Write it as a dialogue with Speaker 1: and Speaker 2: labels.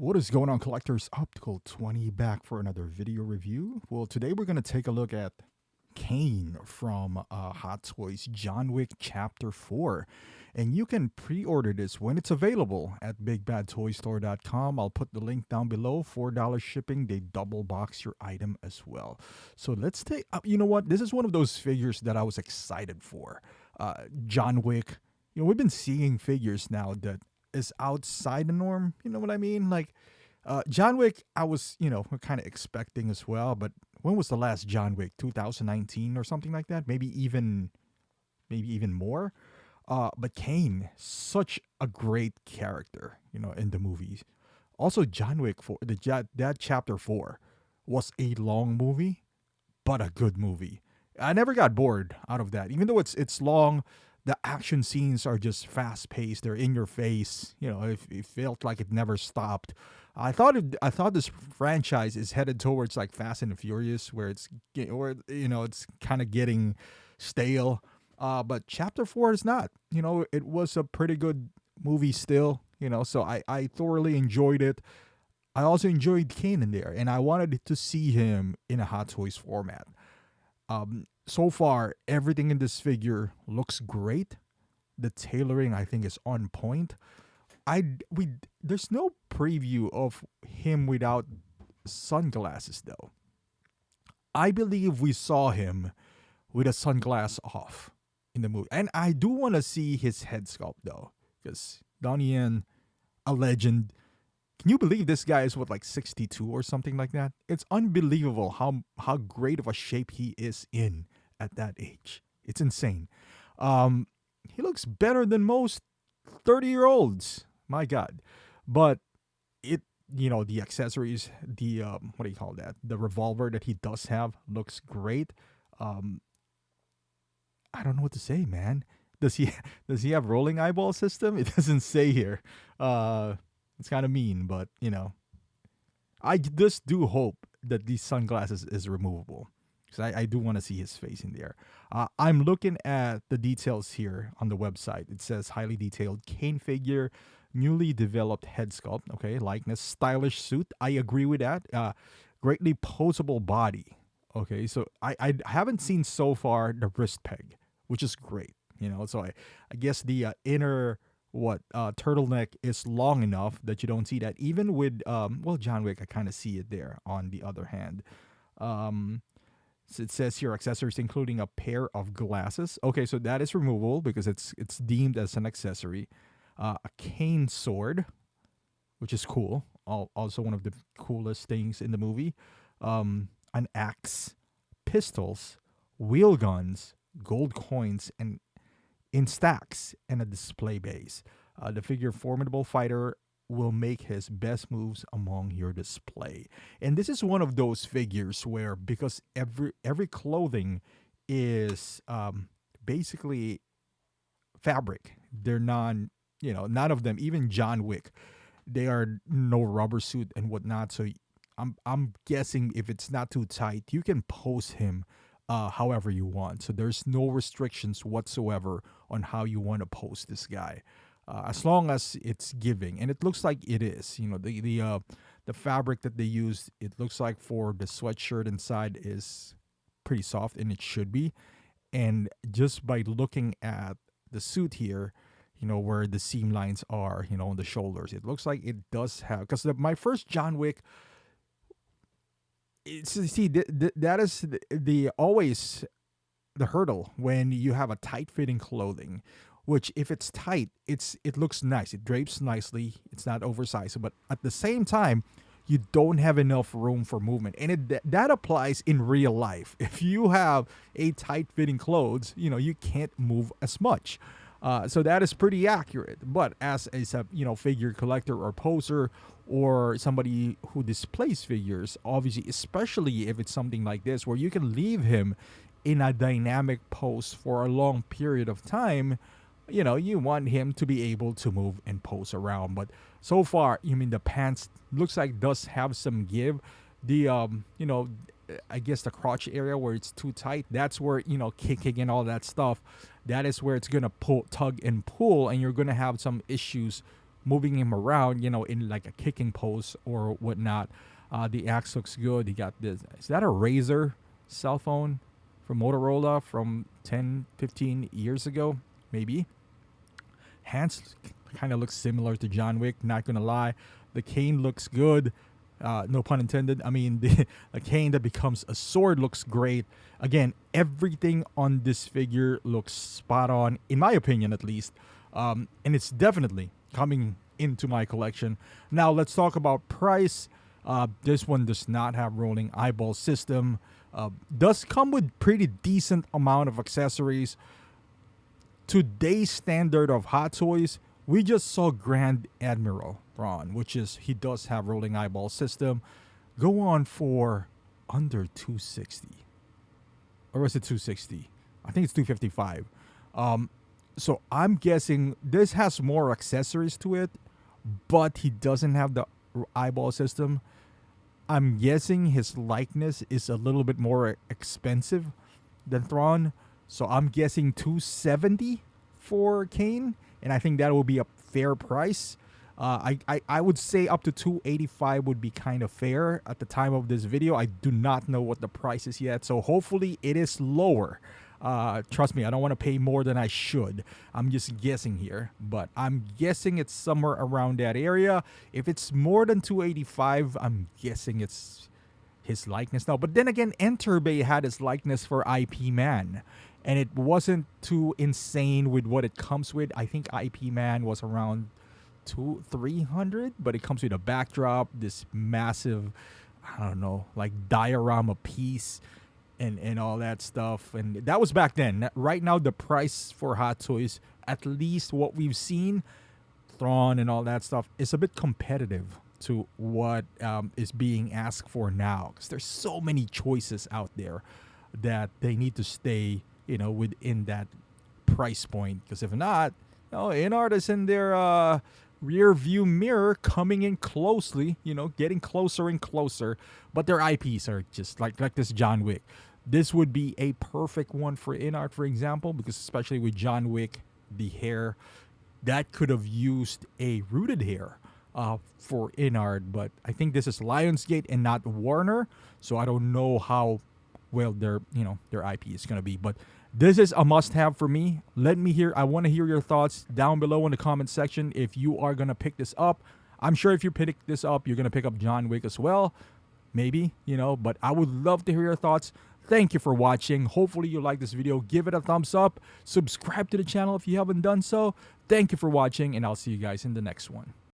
Speaker 1: What is going on, collectors? Optical 20 back for another video review. Well, today we're going to take a look at Caine from Hot Toys John Wick Chapter 4. And you can pre-order this when it's available at bigbadtoystore.com. I'll put the link down below. $4 shipping. They double box your item as well. So let's take, you know what? This is one of those figures that I was excited for. John Wick. You know, we've been seeing figures now that is outside the norm. You know what I mean? Like John Wick, I was, kind of expecting as well. But when was the last John Wick? 2019 or something like that? Maybe even more. But Caine, such a great character, in the movies. Also, John Wick for that chapter 4 was a long movie, but a good movie. I never got bored out of that, even though it's long. The action scenes are just fast paced. They're in your face. It felt like it never stopped. I thought this franchise is headed towards like Fast and the Furious, where it's kind of getting stale. But Chapter 4 is not. It was a pretty good movie still. So I thoroughly enjoyed it. I also enjoyed Caine in there, and I wanted to see him in a Hot Toys format. So far, everything in this figure looks great. The tailoring, I think, is on point. There's no preview of him without sunglasses, though. I believe we saw him with a sunglass off in the movie, and I do want to see his head sculpt though, because Donnie Yen, a legend. Can you believe this guy is like 62 or something like that? It's unbelievable how great of a shape he is in at that age. It's insane. He looks better than most 30-year-olds. My God. But the accessories, the what do you call that? The revolver that he does have looks great. I don't know what to say, man. Does he have rolling eyeball system? It doesn't say here. It's kind of mean, but I just do hope that these sunglasses is removable, because I do want to see his face in there. I'm looking at the details here on the website. It says highly detailed Caine figure, newly developed head sculpt, okay, likeness, stylish suit. I agree with that. Greatly posable body. Okay, so I haven't seen so far the wrist peg, which is great. So I guess the inner turtleneck is long enough that you don't see that. Even with John Wick, I kind of see it there. On the other hand, so it says here accessories including a pair of glasses. Okay, so that is removable because it's deemed as an accessory. A cane sword, which is cool. Also one of the coolest things in the movie. An axe, pistols, wheel guns, gold coins, and in stacks, and a display base. The figure formidable fighter will make his best moves among your display. And this is one of those figures where, because every clothing is basically fabric. They're none of them, even John Wick, they are no rubber suit and whatnot. So I'm guessing if it's not too tight, you can pose him however you want. So there's no restrictions whatsoever on how you want to pose this guy, as long as it's giving, and it looks like it is. The fabric that they used, it looks like for the sweatshirt inside is pretty soft, and it should be. And just by looking at the suit here, where the seam lines are, on the shoulders, it looks like it does have. Because my first John Wick, that is the always the hurdle when you have a tight fitting clothing, which if it's tight, it looks nice, it drapes nicely, it's not oversized, but at the same time you don't have enough room for movement. And that applies in real life. If you have a tight fitting clothes, you can't move as much. So that is pretty accurate. But as a figure collector or poser, or somebody who displays figures, obviously, especially if it's something like this where you can leave him in a dynamic pose for a long period of time, you want him to be able to move and pose around. But so far, the pants looks like does have some give. The I guess the crotch area where it's too tight, that's where, kicking and all that stuff, that is where it's gonna tug and pull, and you're gonna have some issues moving him around, in like a kicking pose or whatnot. The axe looks good. He got this. Is that a Razor cell phone from Motorola from 10, 15 years ago? Maybe. Hands kind of looks similar to John Wick, not gonna lie. The cane looks good. No pun intended. I mean, the cane that becomes a sword looks great. Again, everything on this figure looks spot on, in my opinion at least. And it's definitely coming into my collection. Now, let's talk about price. This one does not have rolling eyeball system. Does come with pretty decent amount of accessories. Today's standard of Hot Toys, we just saw Grand Admiral Thrawn, which is, he does have rolling eyeball system, go on for under 260. Or was it 260? I think it's 255. So I'm guessing this has more accessories to it, but he doesn't have the eyeball system. I'm guessing his likeness is a little bit more expensive than Thrawn. So I'm guessing 270 for Caine, and I think that will be a fair price. I would say up to 285 would be kind of fair at the time of this video. I do not know what the price is yet, so hopefully it is lower. Trust me, I don't want to pay more than I should. I'm just guessing here, but I'm guessing it's somewhere around that area. If it's more than 285, I'm guessing it's his likeness now. But then again, Enterbay had his likeness for IP Man, and it wasn't too insane with what it comes with. I think IP Man was around 300, but it comes with a backdrop, this massive, I don't know, like diorama piece and all that stuff. And that was back then. Right now, the price for Hot Toys, at least what we've seen, Thrawn and all that stuff, is a bit competitive to what is being asked for now, because there's so many choices out there that they need to stay, within that price point. Because if not, in-art is in their rear view mirror, coming in closely, getting closer and closer. But their IPs are just like this John Wick. This would be a perfect one for in-art, for example, because especially with John Wick, the hair, that could have used a rooted hair for in-art. But I think this is Lionsgate and not Warner, so I don't know how well their IP is going to be. But this is a must-have for me. I want to hear your thoughts down below in the comment section if you are going to pick this up. I'm sure if you pick this up, you're going to pick up John Wick as well. Maybe, but I would love to hear your thoughts. Thank you for watching. Hopefully you like this video. Give it a thumbs up. Subscribe to the channel if you haven't done so. Thank you for watching, and I'll see you guys in the next one.